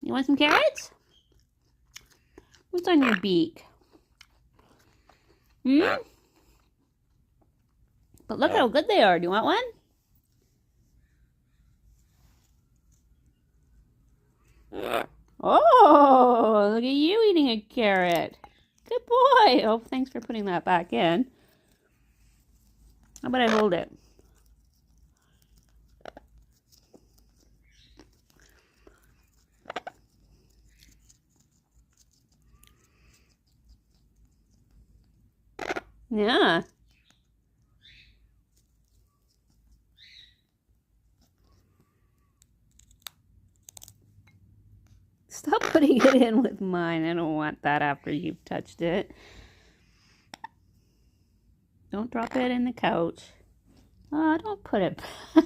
You want some carrots? What's on your beak? Hmm? But look how good they are. Do you want one? Oh, look at you eating a carrot. Good boy. Oh, thanks for putting that back in. How about I hold it? Yeah. Stop putting it in with mine. I don't want that after you've touched it. Don't drop it in the couch. Oh, don't put it back.